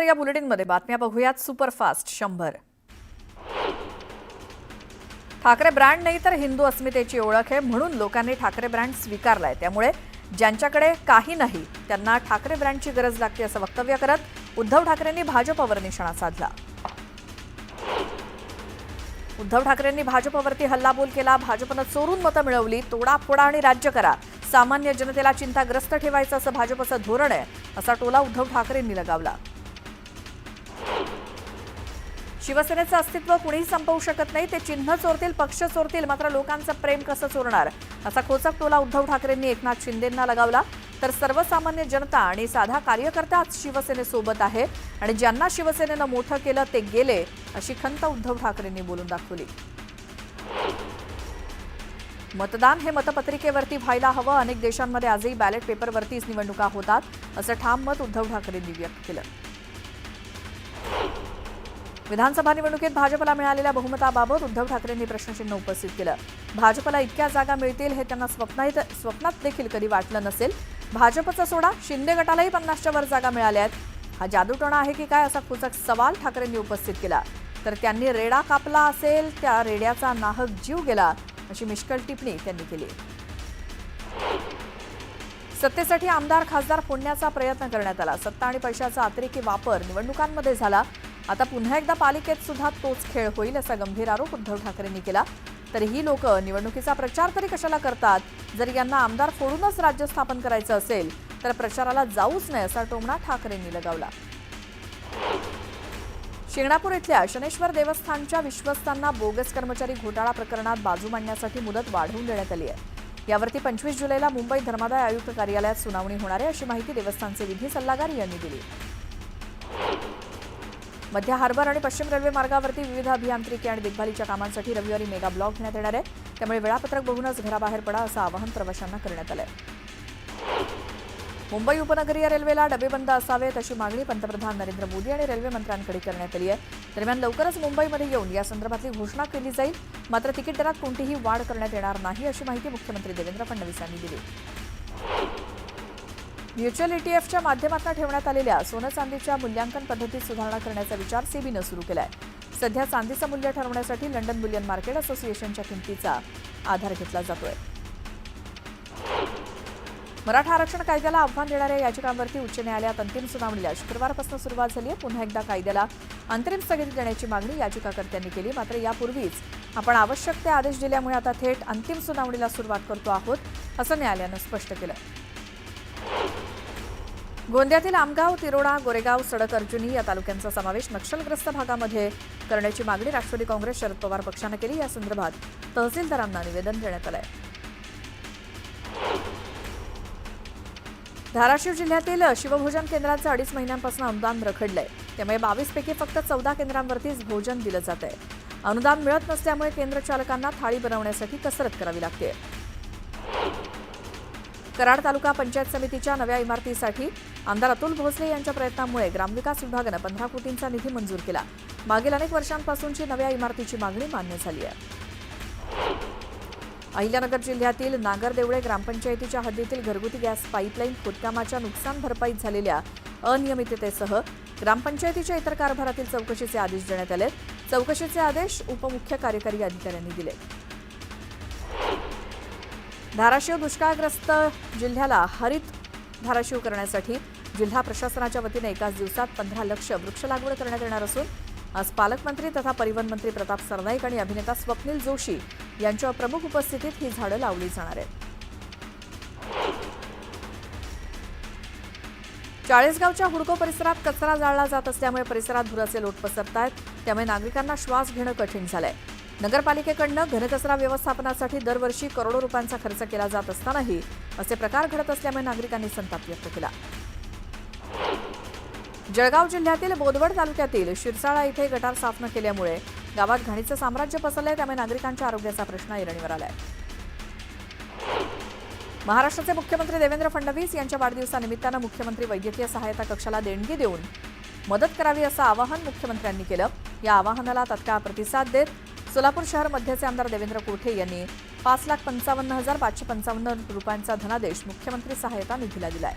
या बुलेटिनमध्ये बातम्या बघूयात सुपरफास्ट 100. ठाकरे ब्रँड नाही तर हिंदू अस्मितेची ओळख आहे म्हणून लोकांनी ठाकरे ब्रँड स्वीकारलाय. त्यामुळे ज्यांच्याकडे काही नाही त्यांना ठाकरे ब्रँडची गरज लागते असं वक्तव्य करत उद्धव ठाकरेंनी भाजपवर निशाणा साधला. उद्धव ठाकरेंनी भाजपवरती हल्लाबोल केला. भाजपनं चोरून मतं मिळवली, तोडाफोडा आणि राज्य करा, सामान्य जनतेला चिंताग्रस्त ठेवायचं असं भाजपचं धोरण आहे असा टोला उद्धव ठाकरेंनी लगावला. शिवसेनेचं अस्तित्व कुणीही संपवू शकत नाही. ते चिन्ह चोरतील, पक्ष चोरतील, मात्र लोकांचं प्रेम कसं चोरणार असा खोचक टोला उद्धव ठाकरेंनी एकनाथ शिंदेंना लगावला. तर सर्वसामान्य जनता आणि साधा कार्यकर्ताच शिवसेनेसोबत आहे आणि ज्यांना शिवसेनेनं मोठं केलं ते गेले अशी खंत उद्धव ठाकरेंनी बोलून दाखवली. मतदान हे मतपत्रिकेवरती व्हायला हवं. अनेक देशांमध्ये आजही बॅलेट पेपरवरतीच निवडणुका होतात असं ठाम मत उद्धव ठाकरेंनी व्यक्त केलं. विधानसभा निवडणुकीत भाजपला मिळालेल्या बहुमताबाबत उद्धव ठाकरेंनी प्रश्नचिन्ह उपस्थित केलं. भाजपला इतक्या जागा मिळतील हे त्यांना स्वप्नात देखील कधी वाटलं नसेल. भाजपचा सोडा, शिंदे गटालाही 50च्या वर जागा मिळाल्या आहेत. हा जादूटोणा आहे की काय असा खोचक सवाल ठाकरेंनी उपस्थित केला. तर त्यांनी रेडा कापला असेल, त्या रेड्याचा नाहक जीव गेला अशी मिष्कल टिप्पणी त्यांनी केली. सत्तेसाठी आमदार खासदार फोडण्याचा प्रयत्न करण्यात आला. सत्ता आणि पैशाचा अतिरेकी वापर निवडणुकांमध्ये झाला. आता पुन्हा एकदा पालिकेत सुद्धा तोच खेळ होईल असा गंभीर आरोप उद्धव ठाकरेंनी केला. तर ही लोक निवडणुकीचा प्रचार तरी कशाला करतात? जर यांना आमदार फोडूनच राज्य स्थापन करायचं असेल तर प्रचाराला जाऊच नये असा टोमणा ठाकरेंनी लगावला. शिंगणापूर इथल्या शनेश्वर देवस्थानच्या विश्वस्तांना बोगस कर्मचारी घोटाळा प्रकरणात बाजू मांडण्यासाठी मुदत वाढवून देण्यात आली आहे. यावरती 25 जुलैला मुंबई धर्मादाय आयुक्त कार्यालयात सुनावणी होणार आहे अशी माहिती देवस्थानचे विधी सल्लागार यांनी दिली. मध्य हार्बर आणि पश्चिम रेल्वे मार्गावरती विविध अभियांत्रिकी आणि देखभालीच्या कामांसाठी रविवारी मेगा ब्लॉक घेण्यात येणार आहे. त्यामुळे वेळापत्रक बघूनच घराबाहेर पडा असं आवाहन प्रवाशांना करण्यात आलंय. मुंबई उपनगरीय रेल्वेला डबे बंद असावेत अशी मागणी पंतप्रधान नरेंद्र मोदी आणि रेल्वे मंत्र्यांकडे करण्यात आली आहे. दरम्यान लवकरच मुंबईमध्ये येऊन या संदर्भातली घोषणा केली जाईल. मात्र तिकीट दरात कोणतीही वाढ करण्यात येणार नाही अशी माहिती मुख्यमंत्री देवेंद्र फडणवीस यांनी दिली. म्युच्युअल ETFच्या माध्यमातून ठेवण्यात आलेल्या सोनं चांदीच्या मूल्यांकन पद्धतीत सुधारणा करण्याचा विचार सेबीनं सुरू केलाय. सध्या चांदीचं मूल्य ठरवण्यासाठी लंडन बुलियन मार्केट असोसिएशनच्या किमतीचा आधार घेतला जातोय. मराठा आरक्षण कायद्याला आव्हान देणाऱ्या याचिकांवरती उच्च न्यायालयात अंतिम सुनावणीला शुक्रवारपासून सुरुवात झाली आहे. पुन्हा एकदा कायद्याला अंतरिम स्थगिती देण्याची मागणी याचिकाकर्त्यांनी केली. मात्र यापूर्वीच आपण आवश्यक ते आदेश दिल्यामुळे आता थेट अंतिम सुनावणीला सुरुवात करतो आहोत असं न्यायालयानं स्पष्ट केलं. गोंदियातील आमगाव, तिरोडा, गोरेगाव, सडक अर्जुनी या तालुक्यांचा समावेश नक्षलग्रस्त भागामध्ये करण्याची मागणी राष्ट्रवादी काँग्रेस शरद पवार पक्षानं केली. या संदर्भात तहसीलदारांना निवेदन देण्यात आलंय. धाराशिव जिल्ह्यातील शिवभोजन केंद्रांचं 2.5 महिन्यांपासून अनुदान रखडलंय. त्यामुळे 22 पैकी फक्त 14 केंद्रांवरतीच भोजन दिलं जात आहे. अनुदान मिळत नसल्यामुळे केंद्र चालकांना थाळी बनवण्यासाठी कसरत करावी लागते. कराड तालुका पंचायत समितीच्या नव्या इमारतीसाठी आमदार अतुल भोसले यांच्या प्रयत्नामुळे ग्रामविकास विभागानं 15 कोटींचा निधी मंजूर केला. मागील अनेक वर्षांपासूनची नव्या इमारतीची मागणी मान्य झाली आहे. अहिल्यानगर जिल्ह्यातील नागरदेवळे ग्रामपंचायतीच्या हद्दीतील घरगुती गॅस पाईपलाईन खोदकामाच्या नुकसान भरपाईत झालेल्या अनियमिततेसह ग्रामपंचायतीच्या इतर कारभारातील चौकशीचे आदेश देण्यात आले. चौकशीचे आदेश उपमुख्य कार्यकारी अधिकाऱ्यांनी दिले. धाराशिव दुष्काळग्रस्त जिल्ह्याला हरित धाराशिव करण्यासाठी जिल्हा प्रशासनाच्या वतीने एकाच दिवसात 15 लाख वृक्ष लागवड करण्यात येणार असून आज पालकमंत्री तथा परिवहन मंत्री प्रताप सरनाईक आणि अभिनेता स्वप्नील जोशी यांच्या प्रमुख उपस्थितीत ही झाडं लावली जाणार आहेत. चाळीसगावच्या हुडको परिसरात कचरा जाळला जात असल्यामुळे परिसरात धुराचे लोट पसरत आहेत. त्यामुळे नागरिकांना श्वास घेणं कठीण झालंय. नगरपालिकेकडनं घनकचरा व्यवस्थापनासाठी दरवर्षी करोडो रुपयांचा खर्च केला जात असतानाही असे प्रकार घडत असल्यामुळे नागरिकांनी संताप व्यक्त केला. जळगाव जिल्ह्यातील बोदवड तालुक्यातील शिरसाळा इथे गटार साफ न केल्यामुळे गावात घाणीचं साम्राज्य पसरलंय. त्यामुळे नागरिकांच्या आरोग्याचा प्रश्न ऐरणीवर आलाय. महाराष्ट्राचे मुख्यमंत्री देवेंद्र फडणवीस यांच्या वाढदिवसानिमित्तानं मुख्यमंत्री वैद्यकीय सहायता कक्षाला देणगी देऊन मदत करावी असं आवाहन मुख्यमंत्र्यांनी केलं. या आवाहनाला तत्काळ प्रतिसाद देत सोलापूर शहर मध्यचे आमदार देवेंद्र कोठे यांनी 5,55,555 रुपयांचा धनादेश मुख्यमंत्री सहायता निधीला दिलाय.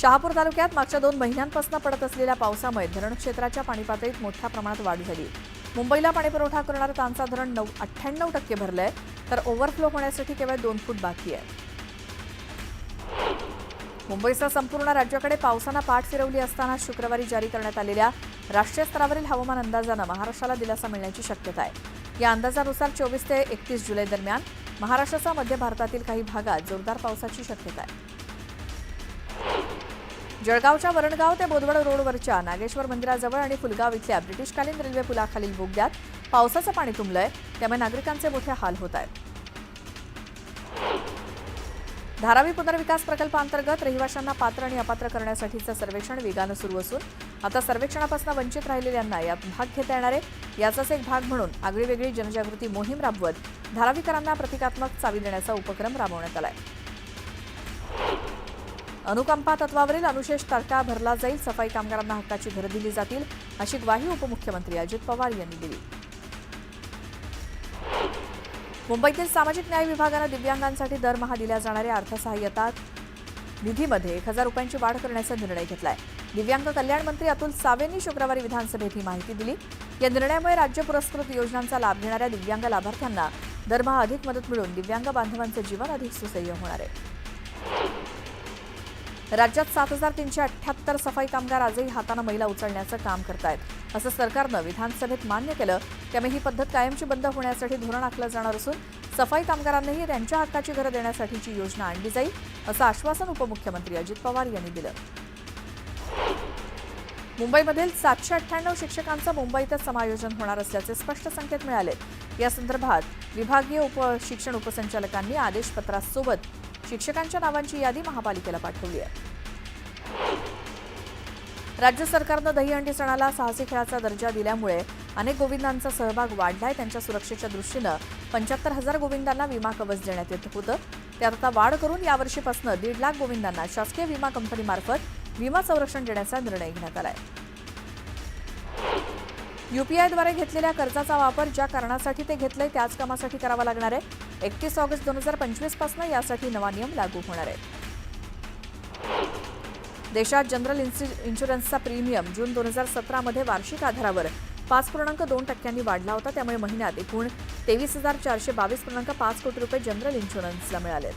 शहापूर तालुक्यात मागच्या 2 महिन्यांपासून पडत असलेल्या पावसामुळे धरण क्षेत्राच्या पाणीपातळीत मोठ्या प्रमाणात वाढ झाली. मुंबईला पाणीपुरवठा करणारं तांचा धरण 98% भरलंय, तर ओव्हरफ्लो होण्यासाठी केवळ 2 फूट बाकी आहे. मुंबईसह संपूर्ण राज्याकडे पावसानं पाठ फिरवली असताना शुक्रवारी जारी करण्यात आलेल्या राष्ट्रीय स्तरावरील हवामान अंदाजानं महाराष्ट्राला दिलासा मिळण्याची शक्यता आहे. या अंदाजानुसार 24 ते 31 जुलै दरम्यान महाराष्ट्रासह मध्य भारतातील काही भागात जोरदार पावसाची शक्यता आहे. जळगावच्या वरणगाव ते बोदवड रोडवरच्या नागेश्वर मंदिराजवळ आणि फुलगाव इथल्या ब्रिटिशकालीन रेल्वे पुलाखालील बोगद्यात पावसाचं पाणी तुंबलंय, त्यामुळे नागरिकांचे मोठे हाल होत आहेत. धारावी पुनर्विकास प्रकल्पांतर्गत रहिवाशांना पात्र आणि अपात्र करण्यासाठीचं सर्वेक्षण वेगानं सुरू असून आता सर्वेक्षणापासून वंचित राहिलेल्यांना यात भाग घेता येणार आहे. याचाच एक भाग म्हणून आगळीवेगळी जनजागृती मोहीम राबवत धारावीकरांना प्रतिकात्मक चावी देण्याचा उपक्रम राबवण्यात आलाय. अनुकंपा तत्वावरील अनुशेष तडका भरला जाईल, सफाई कामगारांना हक्काची घरं दिली जातील, अशी ग्वाही उपमुख्यमंत्री अजित पवार यांनी दिली. मुंबईतील सामाजिक न्याय विभागानं दिव्यांगांसाठी दरमहा दिल्या जाणाऱ्या अर्थसहाय्यता निधीमध्ये 1,000 रुपयांची वाढ करण्याचा निर्णय घेतलाय. दिव्यांग कल्याण मंत्री अतुल सावेंनी शुक्रवारी विधानसभेत ही माहिती दिली. या निर्णयामुळे राज्य पुरस्कृत योजनांचा लाभ घेणाऱ्या दिव्यांग लाभार्थ्यांना दरमहा अधिक मदत मिळून दिव्यांग बांधवांचं जीवन अधिक सुसह्य होणार आहे. राज्यात 7,378 सफाई कामगार आजही हातानं मैला उचलण्याचं काम करतायत, असं सरकारनं विधानसभेत मान्य केलं. त्यामुळे ही पद्धत कायमची बंद होण्यासाठी धोरण आखलं जाणार असून सफाई कामगारांनाही त्यांच्या हक्काची घरं देण्यासाठीची योजना आणली जाईल, असं आश्वासन उपमुख्यमंत्री अजित पवार यांनी दिलं. मुंबईमधील 798 शिक्षकांचं मुंबईतच समायोजन होणार असल्याचे स्पष्ट संकेत मिळाले. या संदर्भात विभागीय शिक्षण उपसंचालकांनी आदेशपत्रासोबत शिक्षकांच्या नावांची यादी महापालिकेला पाठवली आहे. राज्य सरकारनं दहीहंडी सणाला साहसी खेळाचा दर्जा दिल्यामुळे अनेक गोविंदांचा सहभाग वाढलाय. त्यांच्या सुरक्षेच्या दृष्टीनं 75,000 गोविंदांना विमा कवच देण्यात येत होतं. त्यात आता वाढ करून यावर्षीपासून 1.5 लाख गोविंदांना शासकीय विमा कंपनीमार्फत विमा संरक्षण देण्याचा निर्णय घेण्यात आलाय. यूपीआयद्वारे घेतलेल्या कर्जाचा वापर ज्या कारणासाठी ते घेतलंय त्याच कामासाठी करावा लागणार आहे. 31 ऑगस्ट 2025 पासून यासाठी नवा नियम लागू होणार आहे. देशात जनरल इन्शुरन्सचा प्रीमियम जून 2017 मध्ये वार्षिक आधारावर 5.2% वाढला होता. त्यामुळे महिन्यात एकूण 23,422.5 कोटी रुपये जनरल इन्शुरन्सला मिळाले.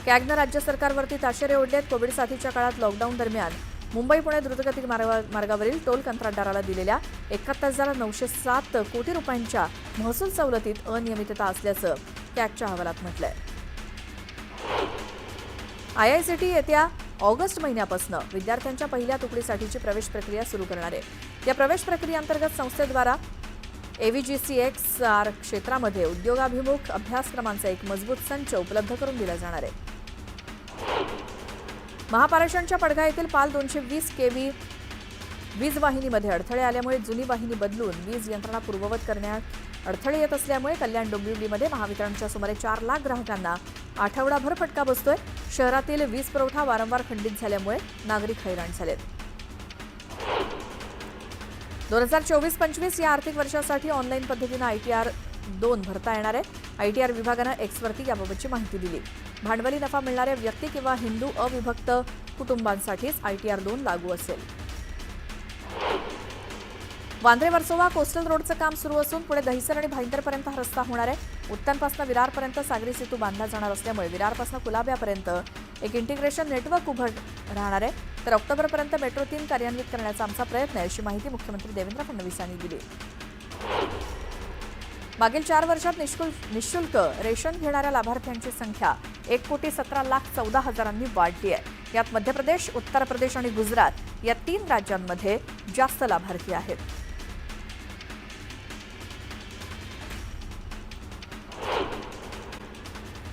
कॅगनं राज्य सरकारवरती ताशेरे ओढलेत. कोविड साथीच्या काळात लॉकडाऊन दरम्यान मुंबई पुणे द्रुतगती मार्गावरील टोल कंत्राटदाराला दिलेल्या 71,907 कोटी रुपयांच्या महसूल सवलतीत अनियमितता असल्याचं कॅगच्या अहवालात म्हटलंय. IICT येत्या ऑगस्ट महिन्यापासून विद्यार्थ्यांच्या पहिल्या तुकडीसाठीची प्रवेश प्रक्रिया सुरू करणार आहे. या प्रवेश प्रक्रियेअंतर्गत संस्थेद्वारा AVGCXR क्षेत्रामध्ये उद्योगाभिमुख अभ्यासक्रमांचा एक मजबूत संच उपलब्ध करून दिला जाणार आहे. महापारेषणच्या पडघा येथील पाल 220 kV वीज वाहिनीमध्ये अडथळे आल्यामुळे जुनी वाहिनी बदलून वीज यंत्रणा पूर्ववत करण्यात अडथळे येत असल्यामुळे कल्याण डोंबिवलीमध्ये महावितरणच्या सुमारे 4 लाख ग्राहकांना आठवडाभर फटका बसतोय. शहरातील वीज पुरवठा वारंवार खंडित झाल्यामुळे नागरिक हैराण झालेत. 2024-25 या आर्थिक वर्षासाठी ऑनलाईन पद्धतीनं ITR 2 भरता येणार आहे. ITR विभागानं Xवरती याबाबतची माहिती दिली. भांडवली नफा मिळणाऱ्या व्यक्ती किंवा हिंदू अविभक्त कुटुंबांसाठीच ITR 2 लागू असेल. वांद्रे वर्सोवा कोस्टल रोडचं काम सुरू असून पुढे दहिसर आणि भाईंदरपर्यंत हा रस्ता होणार आहे. उत्तनपासून विरारपर्यंत सागरी सेतू बांधला जाणार असल्यामुळे विरारपासून कुलाब्यापर्यंत एक इंटिग्रेशन नेटवर्क उभं राहणार आहे. तर ऑक्टोबरपर्यंत मेट्रो 3 कार्यान्वित करण्याचा आमचा प्रयत्न आहे, अशी माहिती मुख्यमंत्री देवेंद्र फडणवीस यांनी दिली. मागील 4 वर्षात निःशुल्क रेशन घेणाऱ्या लाभार्थ्यांची संख्या 1,17,14,000 वाढली आहे. यात मध्य प्रदेश, उत्तर प्रदेश आणि गुजरात या 3 राज्यांमध्ये जास्त लाभार्थी आहेत.